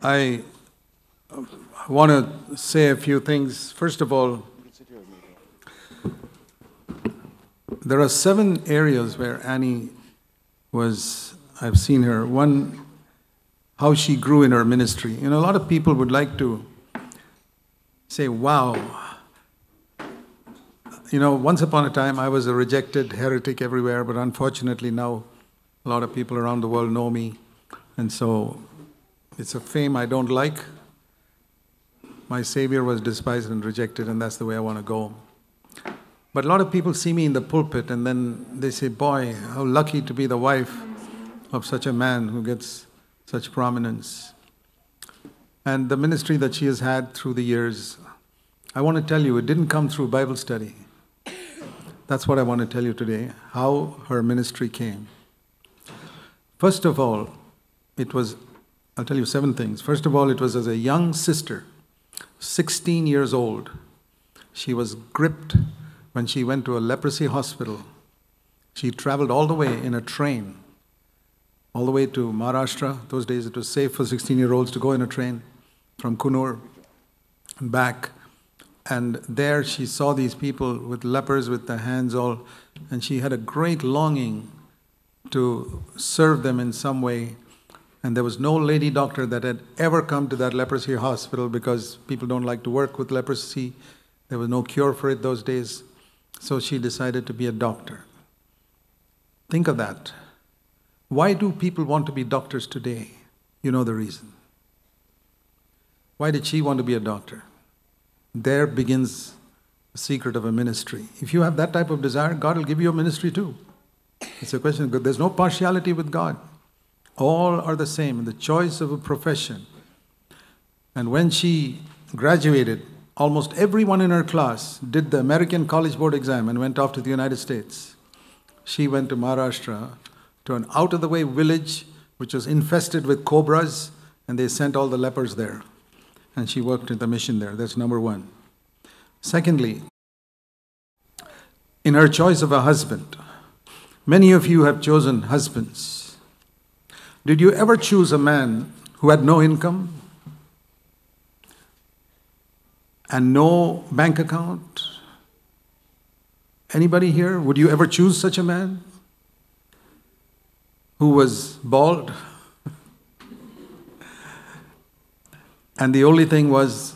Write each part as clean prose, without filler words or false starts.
I want to say a few things. First of all, there are 7 areas where Annie I've seen her. One, how she grew in her ministry. A lot of people would like to say, wow. Once upon a time I was a rejected heretic everywhere, but unfortunately now a lot of people around the world know me. And so it's a fame I don't like. My Savior was despised and rejected, and that's the way I want to go. But a lot of people see me in the pulpit and then they say, boy, how lucky to be the wife of such a man who gets such prominence. And the ministry that she has had through the years, I want to tell you, it didn't come through Bible study. That's what I want to tell you today, how her ministry came. First of all, I'll tell you 7 things. First of all, it was as a young sister, 16 years old. She was gripped when she went to a leprosy hospital. She traveled all the way in a train, all the way to Maharashtra. Those days it was safe for 16-year-olds to go in a train from Kunur and back. And there she saw these people with lepers with their hands all, and she had a great longing to serve them in some way. And there was no lady doctor that had ever come to that leprosy hospital because people don't like to work with leprosy. There was no cure for it those days. So she decided to be a doctor. Think of that. Why do people want to be doctors today? You know the reason. Why did she want to be a doctor? There begins the secret of a ministry. If you have that type of desire, God will give you a ministry too. It's a question of God. There's no partiality with God. All are the same in the choice of a profession. And when she graduated, almost everyone in her class did the American College Board exam and went off to the United States. She went to Maharashtra, to an out-of-the-way village which was infested with cobras, and they sent all the lepers there. And she worked in the mission there. That's number 1. Secondly, in her choice of a husband, many of you have chosen husbands. Did you ever choose a man who had no income and no bank account? Anybody here? Would you ever choose such a man who was bald? And the only thing was,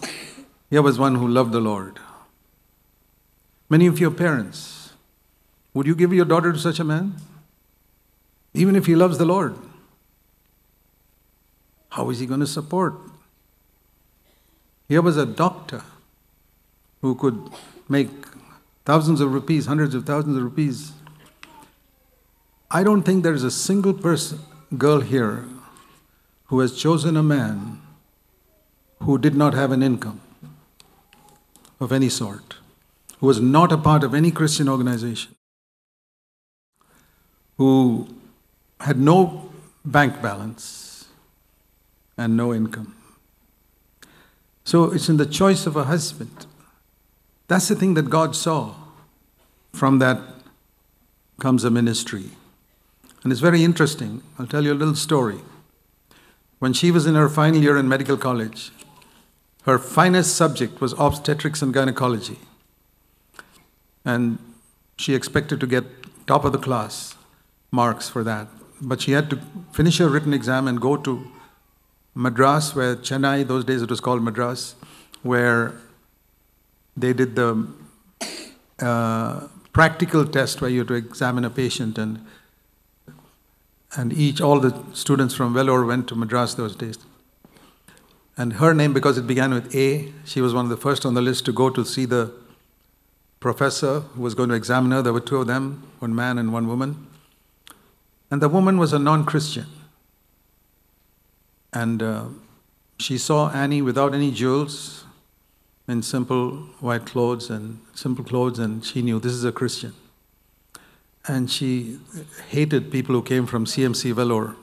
here was one who loved the Lord. Many of your parents, would you give your daughter to such a man? Even if he loves the Lord. How is he going to support? Here was a doctor who could make thousands of rupees, hundreds of thousands of rupees. I don't think there is a single girl here who has chosen a man who did not have an income of any sort, who was not a part of any Christian organization, who had no bank balance and no income. So it's in the choice of a husband. That's the thing that God saw. From that comes a ministry. And it's very interesting. I'll tell you a little story. When she was in her final year in medical college, her finest subject was obstetrics and gynecology. And she expected to get top of the class marks for that. But she had to finish her written exam and go to Madras, where Chennai, those days it was called Madras, where they did the practical test where you had to examine a patient, and all the students from Vellore went to Madras those days. And her name, because it began with A, she was one of the first on the list to go to see the professor who was going to examine her. There were 2 of them, one man and one woman. And the woman was a non-Christian. And she saw Annie without any jewels, in simple white clothes and simple clothes, and she knew this is a Christian. And she hated people who came from CMC Vellore.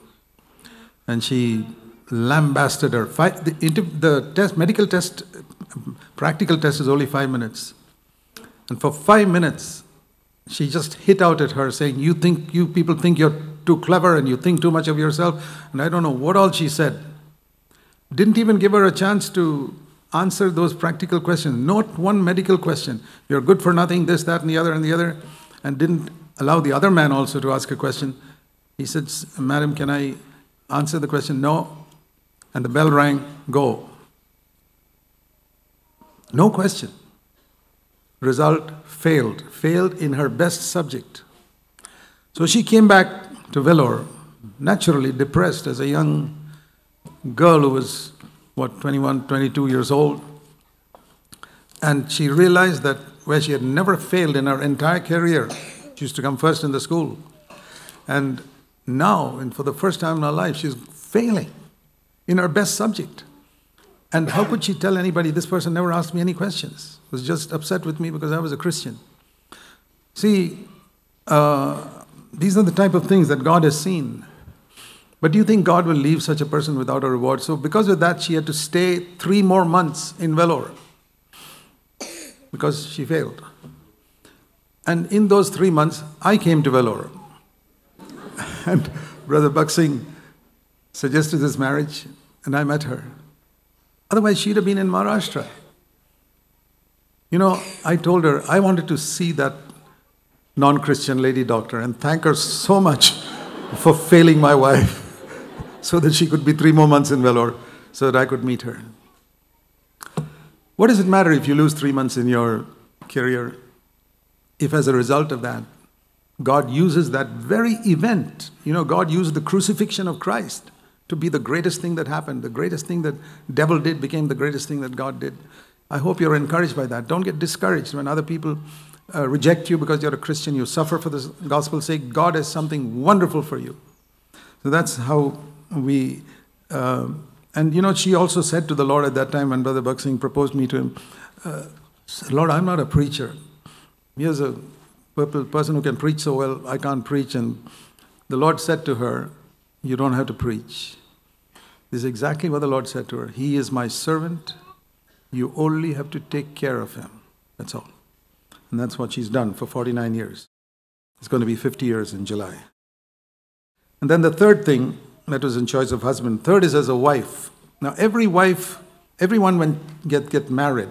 And she lambasted her. The medical test, practical test is only 5 minutes. And for 5 minutes, she just hit out at her saying, you people think you're too clever and you think too much of yourself. And I don't know what all she said. Didn't even give her a chance to answer those practical questions. Not one medical question. You're good for nothing, this, that, and the other, and didn't allow the other man also to ask a question. He said, "Madam, can I answer the question?" "No." And the bell rang, "Go." No question. Result, failed. Failed in her best subject. So she came back to Vellore, naturally depressed as a young girl who was, 21, 22 years old. And she realized that where she had never failed in her entire career, she used to come first in the school. And now, and for the first time in her life, she's failing in her best subject. And how could she tell anybody, this person never asked me any questions, was just upset with me because I was a Christian? See, these are the type of things that God has seen. But do you think God will leave such a person without a reward? So because of that, she had to stay 3 more months in Vellore because she failed. And in those 3 months, I came to Vellore. And Brother Buxing suggested this marriage, and I met her. Otherwise, she'd have been in Maharashtra. You know, I told her I wanted to see that non-Christian lady doctor and thank her so much for failing my wife so that she could be 3 more months in Vellore so that I could meet her. What does it matter if you lose 3 months in your career if as a result of that, God uses that very event? You know, God used the crucifixion of Christ to be the greatest thing that happened. The greatest thing that devil did became the greatest thing that God did. I hope you're encouraged by that. Don't get discouraged when other people reject you because you're a Christian. You suffer for the gospel's sake. God has something wonderful for you. So that's how we... and you know, she also said to the Lord at that time when Brother Buxing proposed me to him, "Lord, I'm not a preacher. Here's a person who can preach so well. I can't preach." And the Lord said to her, "You don't have to preach." This is exactly what the Lord said to her. "He is my servant. You only have to take care of him." That's all. And that's what she's done for 49 years. It's going to be 50 years in July. And then the third thing, that was in choice of husband. Third is as a wife. Now everyone when get married,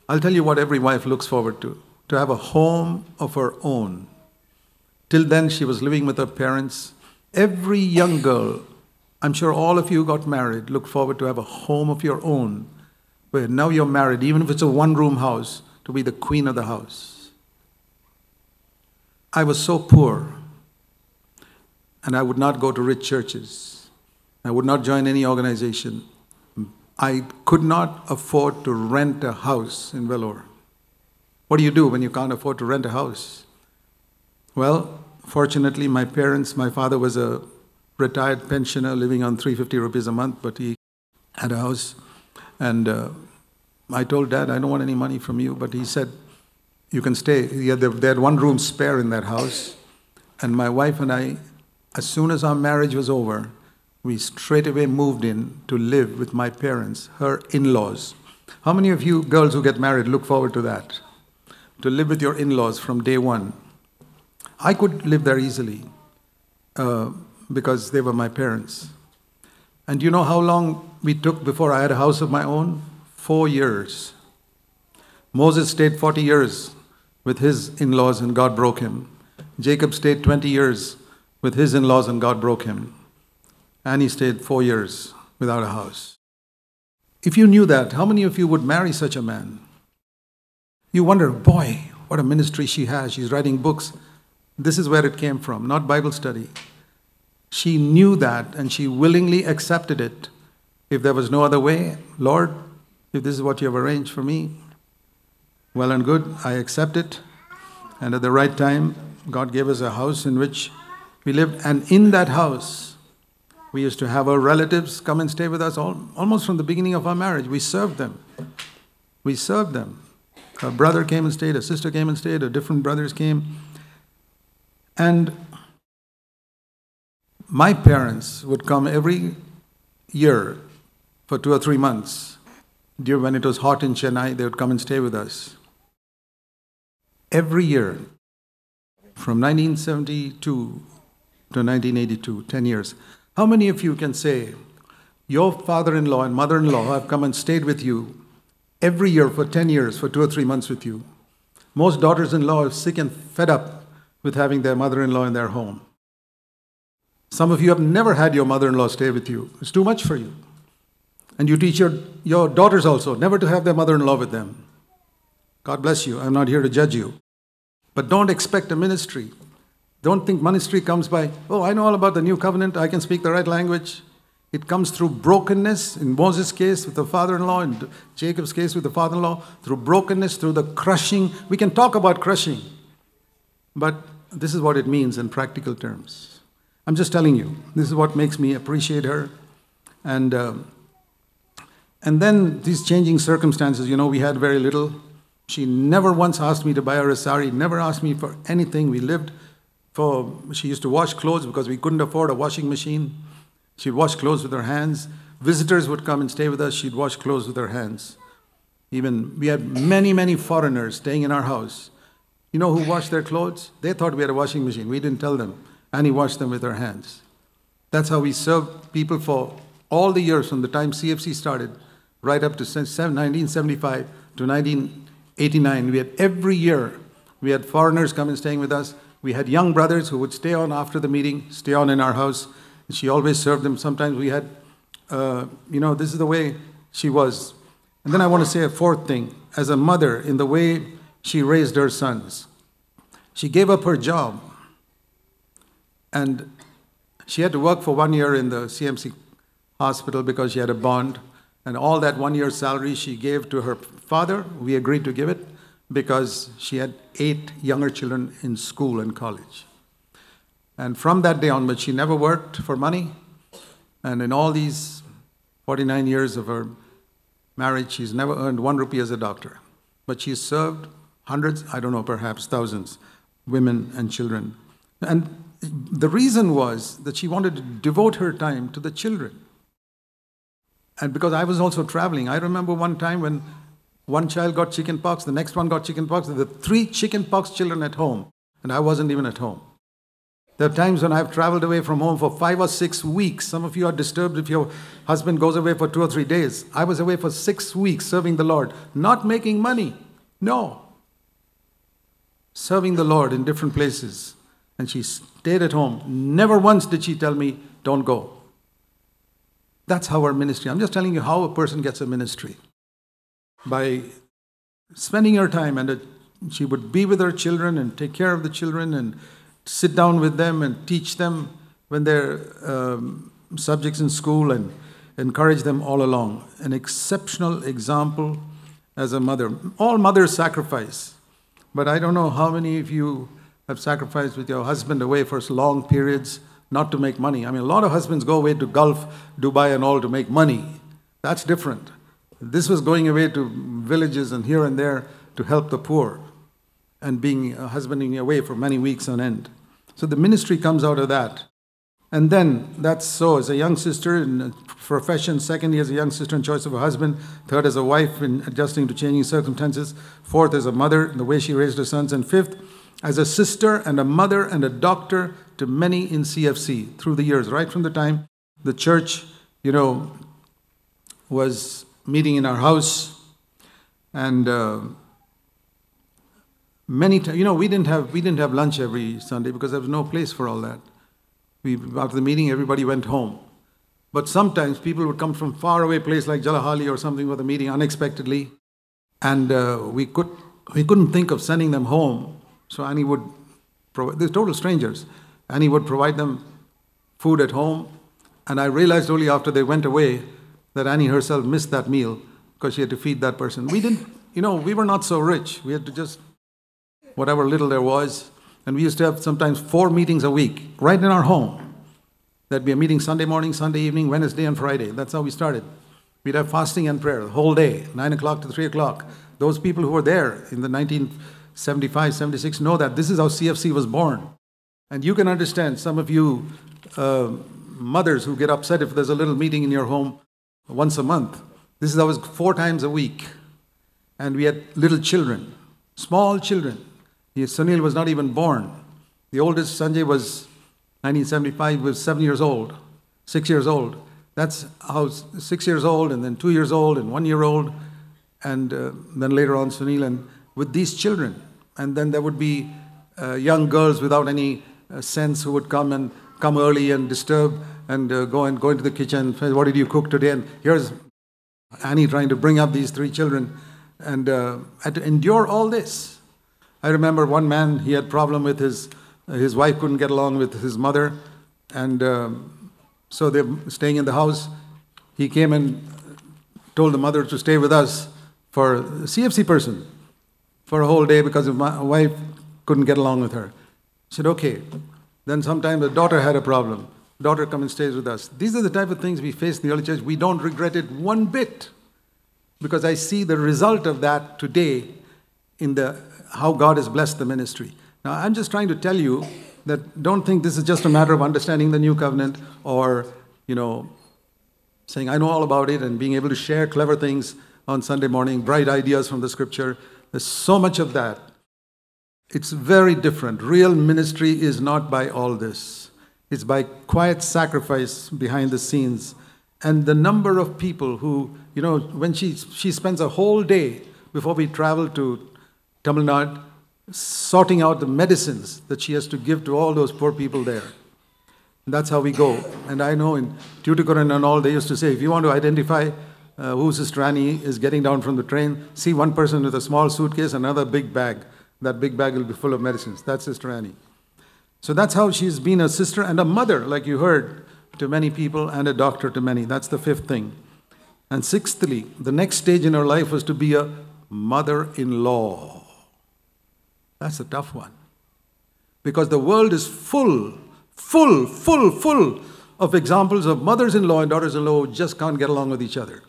I'll tell you what every wife looks forward to have a home of her own. Till then she was living with her parents. Every young girl, I'm sure all of you got married, look forward to have a home of your own, where now you're married, even if it's a one-room house, to be the queen of the house. I was so poor, and I would not go to rich churches. I would not join any organization. I could not afford to rent a house in Vellore. What do you do when you can't afford to rent a house? Well, fortunately, my father was a retired pensioner living on 350 rupees a month, but he had a house. And I told Dad, "I don't want any money from you." But he said, "You can stay." They had one room spare in that house. And my wife and I, as soon as our marriage was over, we straight away moved in to live with my parents, her in-laws. How many of you girls who get married look forward to that? To live with your in-laws from day one. I could live there easily because they were my parents. And you know how long we took before I had a house of my own? 4 years. Moses stayed 40 years with his in-laws and God broke him. Jacob stayed 20 years with his in-laws and God broke him. Annie stayed 4 years without a house. If you knew that, how many of you would marry such a man? You wonder, boy, what a ministry she has. She's writing books. This is where it came from, not Bible study. She knew that and she willingly accepted it. If there was no other way, "Lord, if this is what you have arranged for me, well and good, I accept it." And at the right time, God gave us a house in which we lived. And in that house, we used to have our relatives come and stay with us almost from the beginning of our marriage. We served them. We served them. A brother came and stayed, a sister came and stayed, different brothers came. And my parents would come every year for 2 or 3 months. When it was hot in Chennai, they would come and stay with us. Every year, from 1972 to 1982, 10 years. How many of you can say, Your father-in-law and mother-in-law have come and stayed with you every year for 10 years, for 2 or 3 months with you. Most daughters-in-law are sick and fed up with having their mother-in-law in their home. Some of you have never had your mother-in-law stay with you. It's too much for you. And you teach your daughters also never to have their mother-in-law with them. God bless you. I'm not here to judge you. But don't expect a ministry. Don't think ministry comes by, oh, I know all about the new covenant. I can speak the right language. It comes through brokenness, in Moses' case with the father-in-law, in Jacob's case with the father-in-law, through brokenness, through the crushing. We can talk about crushing, but this is what it means in practical terms. I'm just telling you, this is what makes me appreciate her. And then these changing circumstances, we had very little. She never once asked me to buy her a sari, never asked me for anything. She used to wash clothes because we couldn't afford a washing machine. She'd wash clothes with her hands. Visitors would come and stay with us. She'd wash clothes with her hands. Even we had many, many foreigners staying in our house. You know who washed their clothes? They thought we had a washing machine. We didn't tell them. Annie washed them with her hands. That's how we served people for all the years from the time CFC started, right up to 1975 to 1989. Every year, we had foreigners come and staying with us. We had young brothers who would stay on after the meeting, stay on in our house. She always served them. Sometimes we had, this is the way she was. And then I want to say a fourth thing. As a mother, in the way she raised her sons, she gave up her job. And she had to work for 1 year in the CMC hospital because she had a bond. And all that 1 year's salary she gave to her father. We agreed to give it because she had 8 younger children in school and college. And from that day onward, she never worked for money. And in all these 49 years of her marriage, she's never earned 1 rupee as a doctor. But she's served hundreds, I don't know, perhaps thousands, women and children. And the reason was that she wanted to devote her time to the children. And because I was also traveling, I remember one time when one child got chickenpox, the next one got chickenpox, there were 3 chickenpox children at home, and I wasn't even at home. There are times when I've traveled away from home for 5 or 6 weeks. Some of you are disturbed if your husband goes away for 2 or 3 days. I was away for 6 weeks serving the Lord, not making money. No. Serving the Lord in different places. And she stayed at home. Never once did she tell me, don't go. That's how our ministry. I'm just telling you how a person gets a ministry. By spending her time, and she would be with her children and take care of the children and sit down with them and teach them when they're subjects in school and encourage them all along. An exceptional example as a mother. All mothers sacrifice, but I don't know how many of you have sacrificed with your husband away for long periods not to make money. I mean, a lot of husbands go away to Gulf, Dubai and all to make money. That's different. This was going away to villages and here and there to help the poor and being husbanding away for many weeks on end. So the ministry comes out of that. And then that's so as a young sister in profession, secondly as a young sister in choice of a husband, third as a wife in adjusting to changing circumstances, fourth as a mother in the way she raised her sons, and fifth as a sister and a mother and a doctor to many in CFC through the years, right from the time the church, was meeting in our house. And many times, we didn't have lunch every Sunday because there was no place for all that. After the meeting, everybody went home. But sometimes people would come from far away place like Jalahali or something for the meeting unexpectedly, and we couldn't think of sending them home. So Annie would provide. They're total strangers. Annie would provide them food at home, and I realized only after they went away that Annie herself missed that meal because she had to feed that person. We didn't, we were not so rich. We had to just whatever little there was. And we used to have sometimes 4 meetings a week, right in our home. There'd be a meeting Sunday morning, Sunday evening, Wednesday and Friday. That's how we started. We'd have fasting and prayer the whole day, 9 o'clock to 3 o'clock. Those people who were there in the 1975, 76 know that this is how CFC was born. And you can understand, some of you mothers who get upset if there's a little meeting in your home once a month. This is always 4 times a week. And we had little children, small children. Sunil was not even born. The oldest, Sanjay, was 1975, was 7 years old, 6 years old. That's how 6 years old, and then 2 years old, and 1 year old, and then later on Sunil, and with these children. And then there would be young girls without any sense who would come early and disturb and go into the kitchen. What did you cook today? And here's Annie trying to bring up these 3 children, and had to endure all this. I remember one man, he had problem with his wife couldn't get along with his mother, and so they're staying in the house. He came and told the mother to stay with us for a CFC person for a whole day because his wife couldn't get along with her. She said, okay. Then sometime the daughter had a problem. Daughter come and stays with us. These are the type of things we face in the early church. We don't regret it one bit, because I see the result of that today in how God has blessed the ministry. Now, I'm just trying to tell you that don't think this is just a matter of understanding the new covenant or, saying I know all about it and being able to share clever things on Sunday morning, bright ideas from the scripture. There's so much of that. It's very different. Real ministry is not by all this. It's by quiet sacrifice behind the scenes. And the number of people who, when she spends a whole day before we travel to Tamil Nadu, sorting out the medicines that she has to give to all those poor people there. And that's how we go. And I know in Tuticorin and all, they used to say, if you want to identify who Sister Annie is getting down from the train, see one person with a small suitcase, another big bag. That big bag will be full of medicines. That's Sister Annie. So that's how she's been a sister and a mother, like you heard, to many people, and a doctor to many. That's the 5th thing. And 6thly, the next stage in her life was to be a mother-in-law. That's a tough one. Because the world is full of examples of mothers-in-law and daughters-in-law who just can't get along with each other.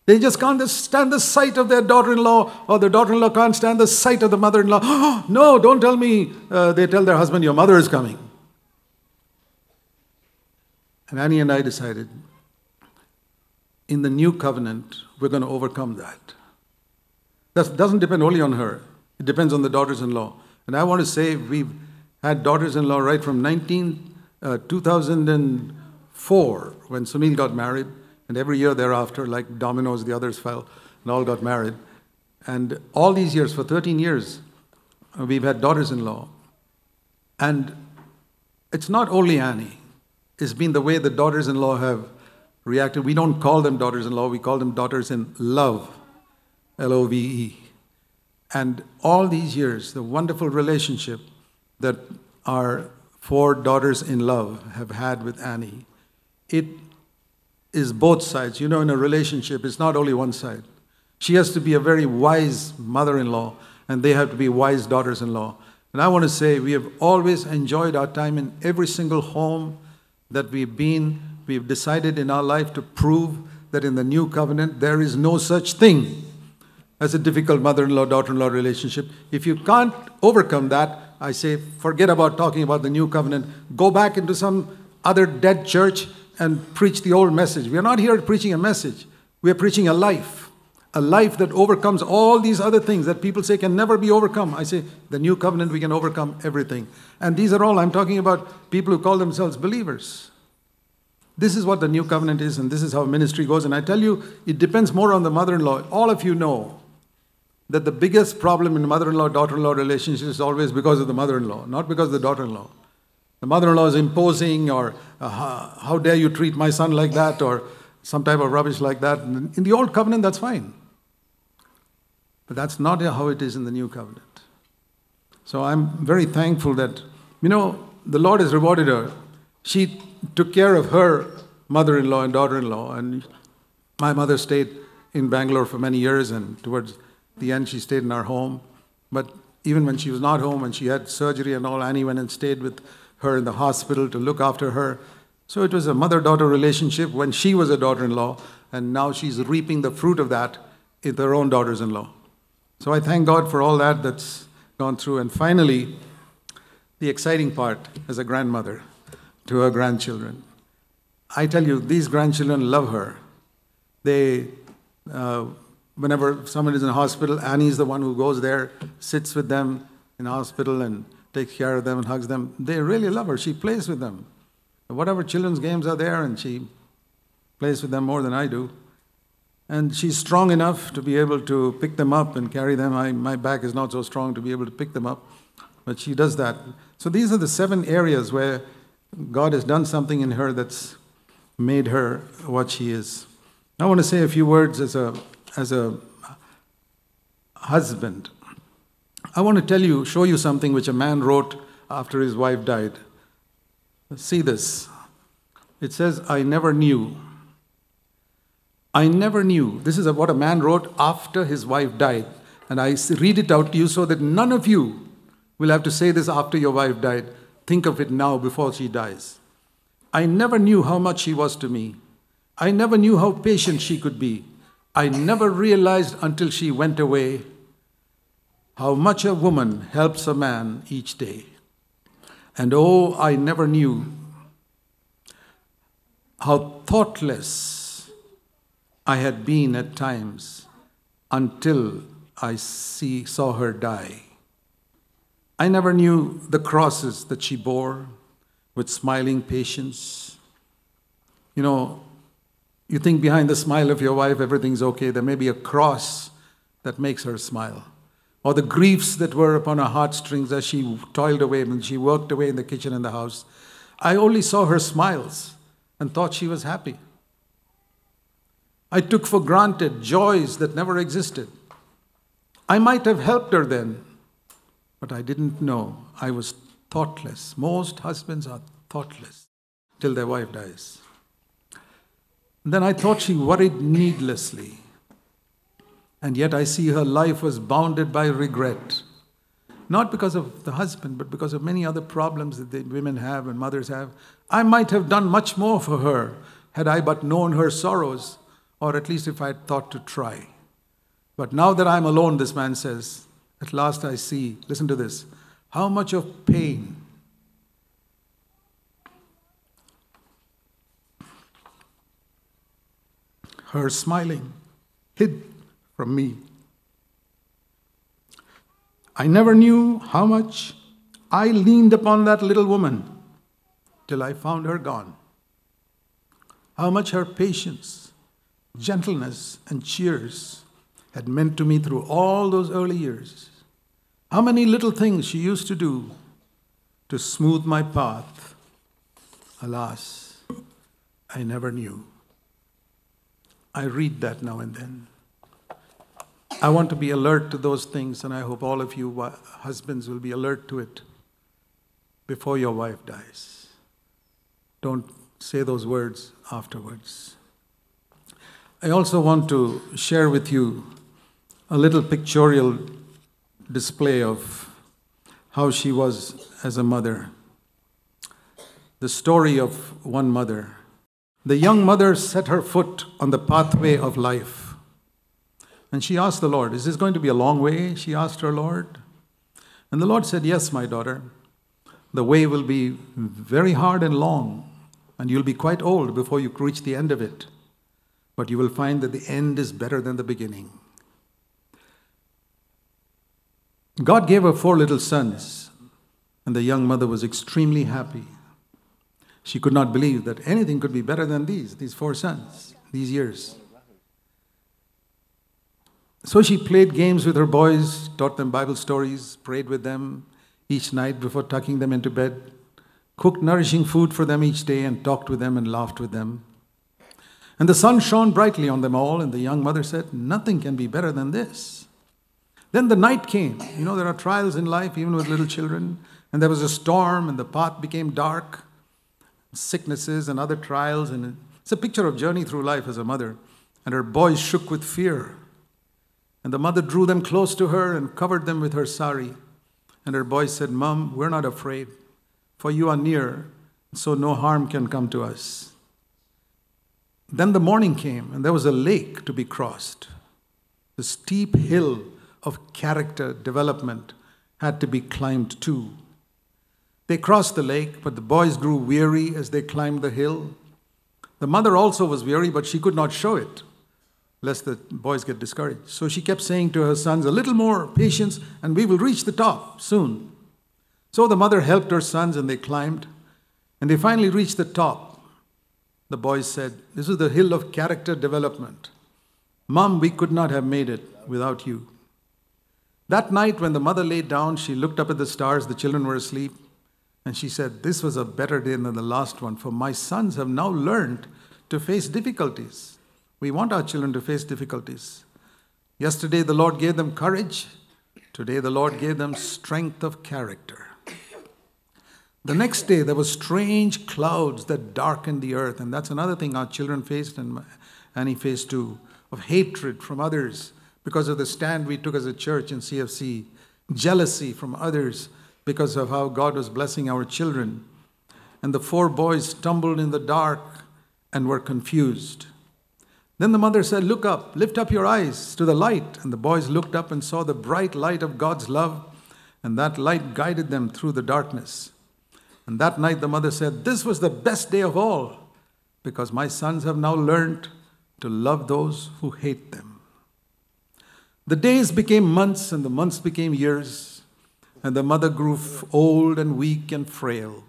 They just can't stand the sight of their daughter-in-law, or the daughter-in-law can't stand the sight of the mother-in-law. Oh, no, don't tell me. They tell their husband, your mother is coming. And Annie and I decided, in the new covenant, we're going to overcome that. That doesn't depend only on her. It depends on the daughters-in-law. And I want to say we've had daughters-in-law right from 2004, when Sunil got married, and every year thereafter, like dominoes, the others fell, and all got married. And all these years, for 13 years, we've had daughters-in-law. And it's not only Annie. It's been the way the daughters-in-law have reacted. We don't call them daughters-in-law, we call them daughters-in-love, L-O-V-E. And all these years, the wonderful relationship that our 4 daughters-in-love have had with Annie, it is both sides. In a relationship, it's not only one side. She has to be a very wise mother-in-law, and they have to be wise daughters-in-law. And I want to say we have always enjoyed our time in every single home that we've been. We've decided in our life to prove that in the new covenant, there is no such thing as a difficult mother-in-law, daughter-in-law relationship. If you can't overcome that, I say, forget about talking about the new covenant. Go back into some other dead church and preach the old message. We are not here preaching a message. We are preaching a life that overcomes all these other things that people say can never be overcome. I say, the new covenant, we can overcome everything. And these are all, I'm talking about people who call themselves believers. This is what the new covenant is, and this is how ministry goes. And I tell you, it depends more on the mother-in-law. All of you know that the biggest problem in mother-in-law, daughter-in-law relationship is always because of the mother-in-law, not because of the daughter-in-law. The mother-in-law is imposing, or how dare you treat my son like that, or some type of rubbish like that. In the old covenant, that's fine. But that's not how it is in the new covenant. So I'm very thankful that, the Lord has rewarded her. She took care of her mother-in-law and daughter-in-law, and my mother stayed in Bangalore for many years, and towards the end she stayed in our home. But even when she was not home and she had surgery and all, Annie went and stayed with her in the hospital to look after her. So it was a mother-daughter relationship when she was a daughter-in-law, and now she's reaping the fruit of that in her own daughters-in-law. So I thank God for all that's gone through. And finally, the exciting part as a grandmother to her grandchildren. I tell you, these grandchildren love her. They, whenever someone is in a hospital, Annie's the one who goes there, sits with them in the hospital and takes care of them and hugs them. They really love her. She plays with them. Whatever children's games are there, and she plays with them more than I do. And she's strong enough to be able to pick them up and carry them. My back is not so strong to be able to pick them up, but she does that. So these are the 7 areas where God has done something in her that's made her what she is. I want to say a few words as a husband. I want to show you something which a man wrote after his wife died. See this. It says, I never knew. I never knew. This is what a man wrote after his wife died. And I read it out to you so that none of you will have to say this after your wife died. Think of it now before she dies. I never knew how much she was to me. I never knew how patient she could be. I never realized until she went away how much a woman helps a man each day. And oh, I never knew how thoughtless I had been at times until I saw her die. I never knew the crosses that she bore with smiling patience. You know, you think behind the smile of your wife everything's okay. There may be a cross that makes her smile. Or the griefs that were upon her heartstrings as she toiled away and she worked away in the kitchen and the house. I only saw her smiles and thought she was happy. I took for granted joys that never existed. I might have helped her then, but I didn't know. I was thoughtless. Most husbands are thoughtless till their wife dies. And then I thought she worried needlessly. And yet I see her life was bounded by regret. Not because of the husband, but because of many other problems that the women have and mothers have. I might have done much more for her had I but known her sorrows, or at least if I had thought to try. But now that I'm alone, this man says, at last I see, listen to this, how much of pain her smiling hid from me. I never knew how much I leaned upon that little woman till I found her gone. How much her patience, gentleness, and cheers had meant to me through all those early years. How many little things she used to do to smooth my path. Alas, I never knew. I read that now and then. I want to be alert to those things, and I hope all of you husbands will be alert to it before your wife dies. Don't say those words afterwards. I also want to share with you a little pictorial display of how she was as a mother. The story of one mother. The young mother set her foot on the pathway of life. And she asked the Lord, is this going to be a long way? She asked her Lord. And the Lord said, yes, my daughter. The way will be very hard and long, and you'll be quite old before you reach the end of it. But you will find that the end is better than the beginning. God gave her 4 little sons, and the young mother was extremely happy. She could not believe that anything could be better than these 4 sons, these years. So she played games with her boys, taught them Bible stories, prayed with them each night before tucking them into bed, cooked nourishing food for them each day, and talked with them and laughed with them. And the sun shone brightly on them all, and the young mother said, nothing can be better than this. Then the night came. You know, there are trials in life, even with little children. And there was a storm, and the path became dark, sicknesses and other trials. And it's a picture of journey through life as a mother. And her boys shook with fear. And the mother drew them close to her and covered them with her sari. And her boys said, Mom, we're not afraid, for you are near, so no harm can come to us. Then the morning came, and there was a lake to be crossed. The steep hill of character development had to be climbed too. They crossed the lake, but the boys grew weary as they climbed the hill. The mother also was weary, but she could not show it, lest the boys get discouraged. So she kept saying to her sons, a little more patience, and we will reach the top soon. So the mother helped her sons, and they climbed, and they finally reached the top. The boys said, "This is the hill of character development. Mom, we could not have made it without you." That night when the mother lay down, she looked up at the stars, the children were asleep, and she said, "This was a better day than the last one, for my sons have now learned to face difficulties." We want our children to face difficulties. Yesterday the Lord gave them courage. Today the Lord gave them strength of character. The next day there were strange clouds that darkened the earth, and that's another thing our children faced and Annie faced too, of hatred from others because of the stand we took as a church in CFC, jealousy from others because of how God was blessing our children. And the 4 boys stumbled in the dark and were confused. Then the mother said, "Look up, lift up your eyes to the light." And the boys looked up and saw the bright light of God's love, and that light guided them through the darkness. And that night the mother said, "This was the best day of all, because my sons have now learned to love those who hate them." The days became months, and the months became years, and the mother grew old and weak and frail.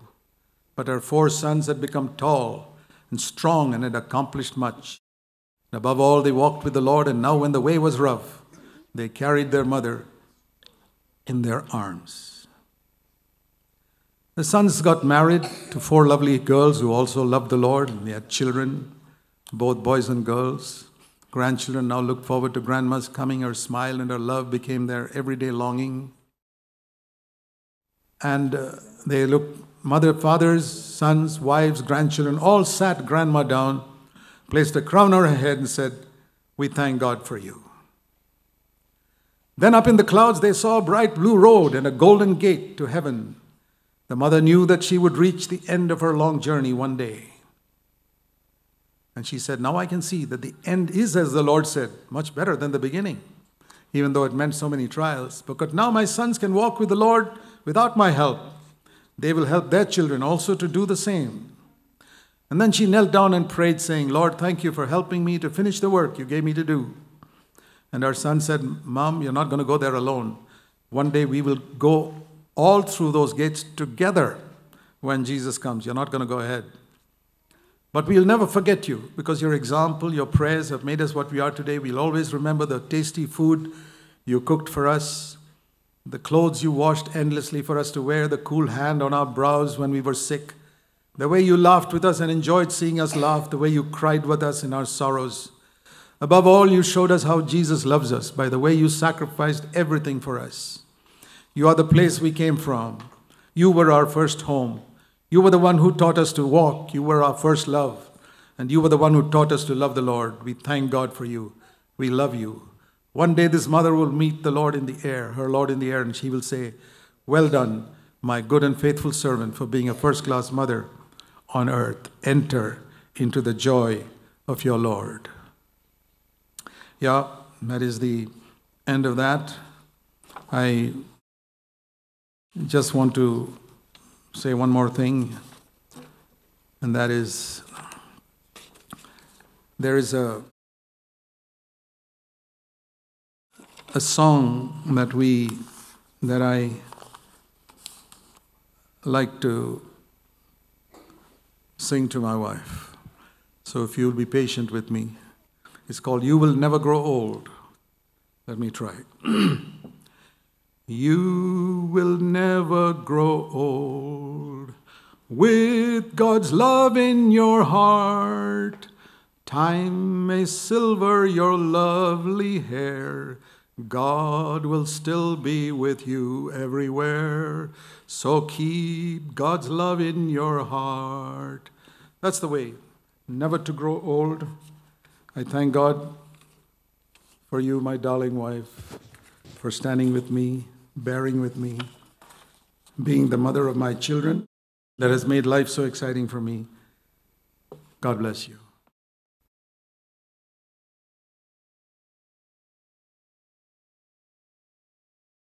But her 4 sons had become tall and strong and had accomplished much. And above all, they walked with the Lord, and now when the way was rough, they carried their mother in their arms. The sons got married to 4 lovely girls who also loved the Lord, and they had children, both boys and girls. Grandchildren now looked forward to grandma's coming. Her smile and her love became their everyday longing. And they looked, mother, fathers, sons, wives, grandchildren, all sat grandma down, placed a crown on her head and said, "We thank God for you." Then up in the clouds they saw a bright blue road and a golden gate to heaven. The mother knew that she would reach the end of her long journey one day. And she said, "Now I can see that the end is, as the Lord said, much better than the beginning, even though it meant so many trials. Because now my sons can walk with the Lord without my help. They will help their children also to do the same." And then she knelt down and prayed, saying, "Lord, thank you for helping me to finish the work you gave me to do." And our son said, "Mom, you're not going to go there alone. One day we will go all through those gates together when Jesus comes. You're not going to go ahead. But we'll never forget you, because your example, your prayers have made us what we are today. We'll always remember the tasty food you cooked for us, the clothes you washed endlessly for us to wear, the cool hand on our brows when we were sick, the way you laughed with us and enjoyed seeing us laugh, the way you cried with us in our sorrows. Above all, you showed us how Jesus loves us by the way you sacrificed everything for us. You are the place we came from. You were our first home. You were the one who taught us to walk. You were our first love. And you were the one who taught us to love the Lord. We thank God for you. We love you. One day this mother will meet the Lord in the air, her Lord in the air, and she will say, "Well done, my good and faithful servant, for being a first-class mother on earth. Enter into the joy of your Lord." Yeah, that is the end of that. I just want to say one more thing, and that is, there is a song that I like to sing to my wife. So if you'll be patient with me. It's called "You Will Never Grow Old." Let me try. You will never grow old with God's love in your heart. Time may silver your lovely hair. God will still be with you everywhere. So keep God's love in your heart. That's the way, never to grow old. I thank God for you, my darling wife, for standing with me, bearing with me, being the mother of my children that has made life so exciting for me. God bless you.